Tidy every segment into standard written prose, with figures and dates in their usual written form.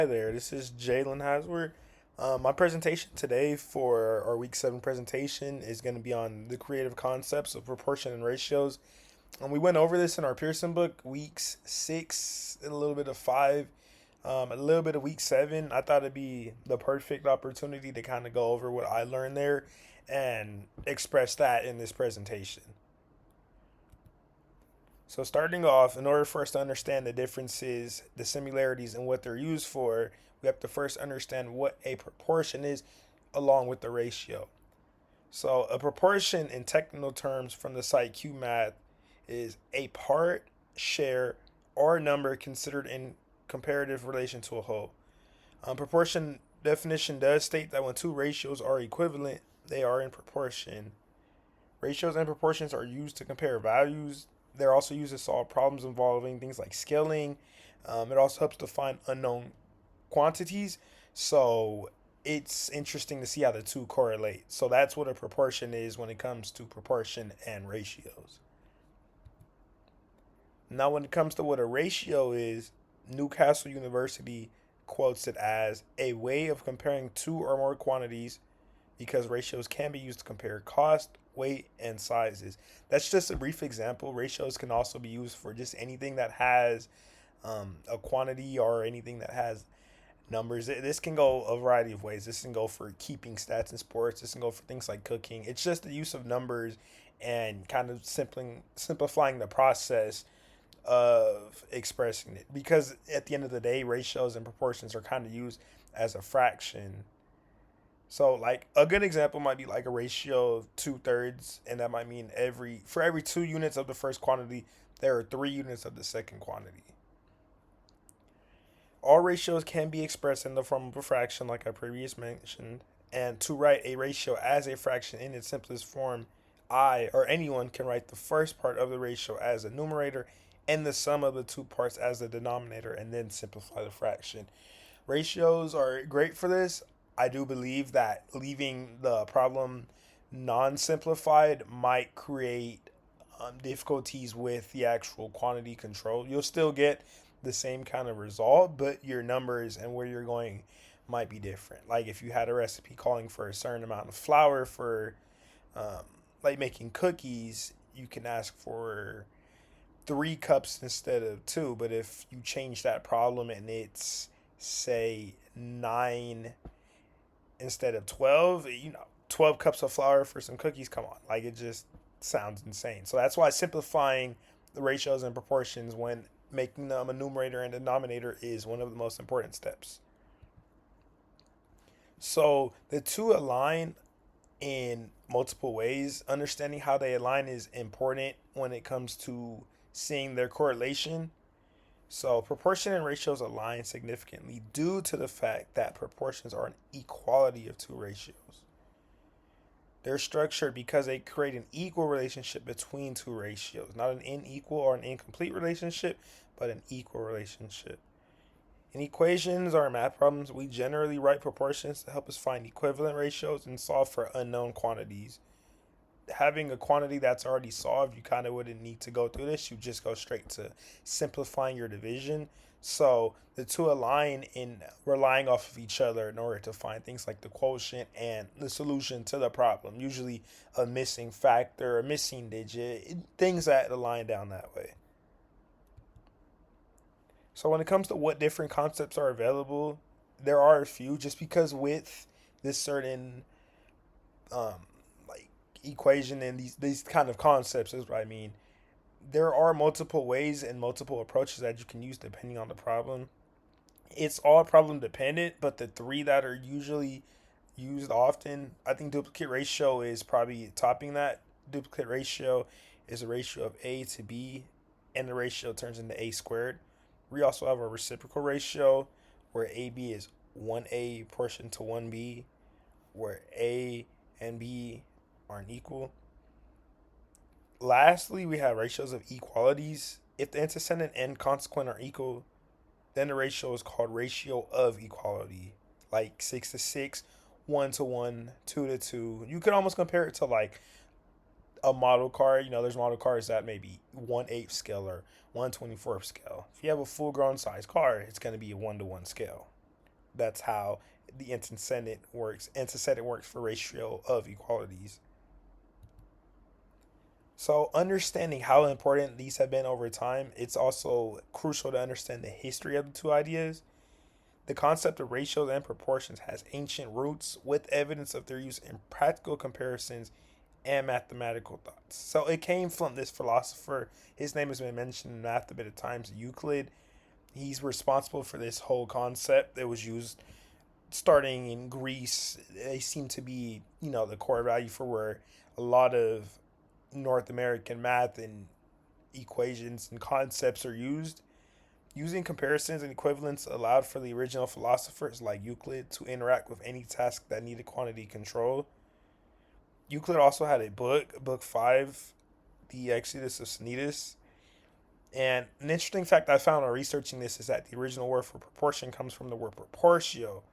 Hi there, this is Jalen Hasworth. My presentation today for our week 7 presentation is going to be on the creative concepts of proportion and ratios. And we went over this in our Pearson book, weeks 6, a little bit of 5, a little bit of week 7. I thought it'd be the perfect opportunity to kind of go over what I learned there and express that in this presentation. So, starting off, in order for us to understand the differences, the similarities, and what they're used for, we have to first understand what a proportion is along with the ratio. So, a proportion in technical terms from the site QMath is a part, share, or number considered in comparative relation to a whole. Proportion definition does state that when two ratios are equivalent, they are in proportion. Ratios and proportions are used to compare values. They're also used to solve problems involving things like scaling. It also helps to find unknown quantities. So it's interesting to see how the two correlate. So that's what a proportion is when it comes to proportion and ratios. Now, when it comes to what a ratio is, Newcastle University quotes it as a way of comparing two or more quantities because ratios can be used to compare cost, weight, and sizes. That's just a brief example. Ratios can also be used for just anything that has a quantity or anything that has numbers. This can go a variety of ways. This can go for keeping stats in sports. This can go for things like cooking. It's just the use of numbers and kind of simplifying the process of expressing it. Because at the end of the day, ratios and proportions are kind of used as a fraction. So, like a good example might be like a ratio of 2/3, and that might mean every 2 units of the first quantity, there are 3 units of the second quantity. All ratios can be expressed in the form of a fraction, like I previously mentioned. And to write a ratio as a fraction in its simplest form, I or anyone can write the first part of the ratio as a numerator and the sum of the two parts as the denominator, and then simplify the fraction. Ratios are great for this. I do believe that leaving the problem non simplified might create difficulties with the actual quantity control. You'll still get the same kind of result, but your numbers and where you're going might be different. Like if you had a recipe calling for a certain amount of flour for, um, like making cookies, you can ask for 3 cups instead of two. But if you change that problem and it's say 9 instead of 12, 12 cups of flour for some cookies, come on. Like it just sounds insane. So that's why simplifying the ratios and proportions when making them a numerator and denominator is one of the most important steps. So the two align in multiple ways. Understanding how they align is important when it comes to seeing their correlation. So proportion and ratios align significantly due to the fact that proportions are an equality of two ratios. They're structured because they create an equal relationship between two ratios, not an unequal or an incomplete relationship, but an equal relationship. In equations or math problems, we generally write proportions to help us find equivalent ratios and solve for unknown quantities. Having a quantity that's already solved, you kind of wouldn't need to go through this. You just go straight to simplifying your division. So the two align in relying off of each other in order to find things like the quotient and the solution to the problem. Usually a missing factor, a missing digit, things that align down that way. So when it comes to what different concepts are available, there are a few just because with this certain um like equation and these kind of concepts is what I mean. There are multiple ways and multiple approaches that you can use depending on the problem. It's all problem dependent, but the three that are usually used often, I think duplicate ratio is probably topping that. Duplicate ratio is a ratio of a to b, and the ratio turns into a squared. We also have a reciprocal ratio where AB is 1A portion to 1B, where A and B aren't equal. Lastly, we have ratios of equalities. If the antecedent and consequent are equal, then the ratio is called ratio of equality, like 6 to 6, 1 to 1, 2 to 2. You could almost compare it to like a model car. There's model cars that may be 1/8 scale or 1/24 scale. If you have a full grown size car, it's going to be a 1 to 1 scale. That's how the antecedent works. Antecedent works for ratio of equalities. So, understanding how important these have been over time, it's also crucial to understand the history of the two ideas. The concept of ratios and proportions has ancient roots with evidence of their use in practical comparisons and mathematical thoughts. So, it came from this philosopher. His name has been mentioned in math a bit of times, Euclid. He's responsible for this whole concept that was used starting in Greece. They seem to be, the core value for where a lot of North American math and equations and concepts are used. Using comparisons and equivalents allowed for the original philosophers like Euclid to interact with any task that needed quantity control. Euclid also had a book 5, The Exodus of Cnidus. And an interesting fact I found while researching this is that the original word for proportion comes from the word proportio,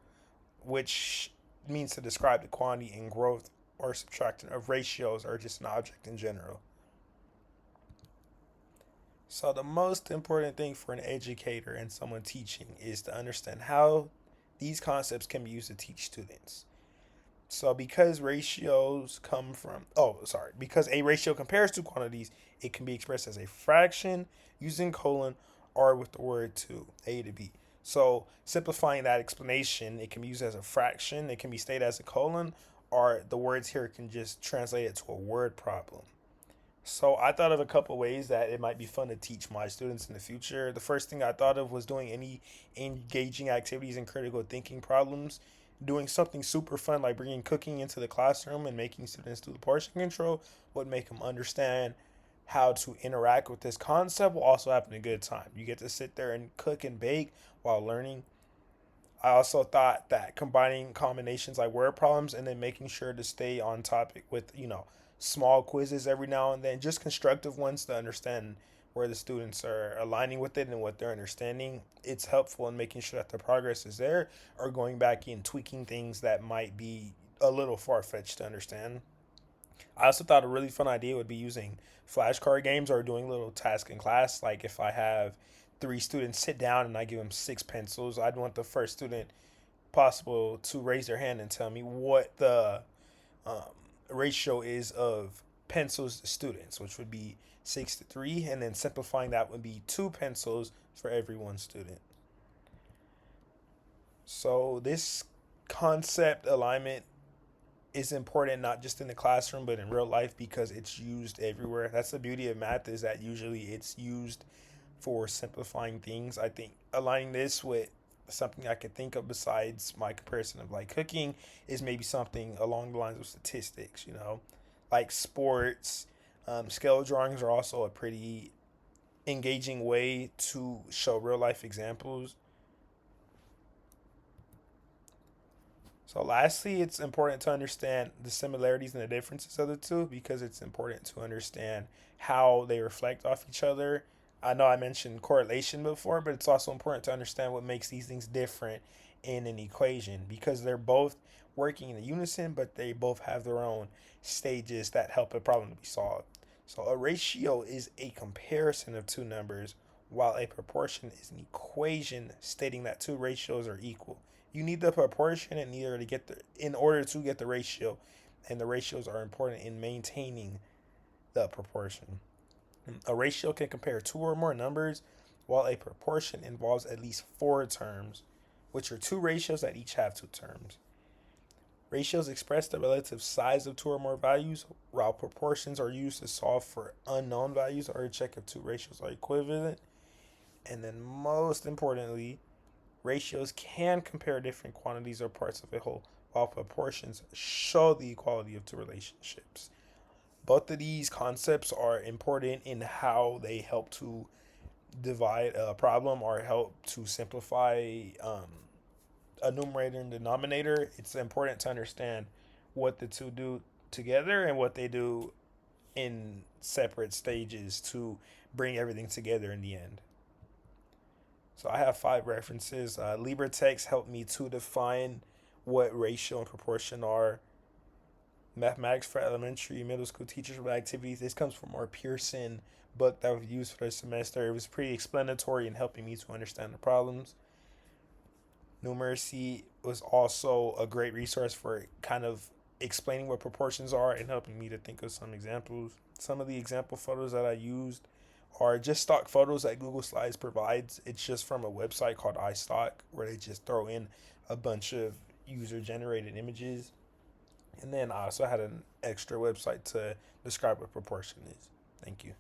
which means to describe the quantity and growth or subtraction of ratios or just an object in general. So, the most important thing for an educator and someone teaching is to understand how these concepts can be used to teach students. So, because a ratio compares two quantities, it can be expressed as a fraction using colon or with the word to, a to b. So, simplifying that explanation, it can be used as a fraction, it can be stated as a colon, or the words here can just translate it to a word problem. So I thought of a couple ways that it might be fun to teach my students in the future. The first thing I thought of was doing any engaging activities and critical thinking problems. Doing something super fun like bringing cooking into the classroom and making students do the portion control would make them understand how to interact with this concept while also having a good time. You get to sit there and cook and bake while learning. I also thought that combining combinations like word problems and then making sure to stay on topic with, small quizzes every now and then, just constructive ones to understand where the students are aligning with it and what they're understanding. It's helpful in making sure that the progress is there or going back and tweaking things that might be a little far fetched to understand. I also thought a really fun idea would be using flashcard games or doing little tasks in class. Like if I have 3 students sit down and I give them 6 pencils, I'd want the first student possible to raise their hand and tell me what the um, ratio is of pencils to students, which would be 6 to 3, and then simplifying that would be 2 pencils for every one student. So this concept alignment is important not just in the classroom but in real life because it's used everywhere. That's the beauty of math, is that usually it's used for simplifying things. I think aligning this with something I could think of besides my comparison of like cooking is maybe something along the lines of statistics, like sports. Scale drawings are also a pretty engaging way to show real life examples. So, lastly, it's important to understand the similarities and the differences of the two because it's important to understand how they reflect off each other. I know I mentioned correlation before, but it's also important to understand what makes these things different in an equation because they're both working in unison, but they both have their own stages that help a problem to be solved. So, a ratio is a comparison of two numbers, while a proportion is an equation stating that two ratios are equal. You need the proportion in order to get the ratio, and the ratios are important in maintaining the proportion. A ratio can compare two or more numbers, while a proportion involves at least 4 terms, which are two ratios that each have 2 terms. Ratios express the relative size of two or more values, while proportions are used to solve for unknown values or to check if two ratios are equivalent. And then, most importantly, ratios can compare different quantities or parts of a whole, while proportions show the equality of two relationships. Both of these concepts are important in how they help to divide a problem or help to simplify a numerator and denominator. It's important to understand what the two do together and what they do in separate stages to bring everything together in the end. So I have 5 references. LibreText helped me to define what ratio and proportion are. Mathematics for elementary and middle school teachers with activities. This comes from our Pearson book that we've used for the semester. It was pretty explanatory in helping me to understand the problems. Numeracy was also a great resource for kind of explaining what proportions are and helping me to think of some examples. Some of the example photos that I used are just stock photos that Google Slides provides. It's just from a website called iStock where they just throw in a bunch of user generated images. And then I also had an extra website to describe what proportion is. Thank you.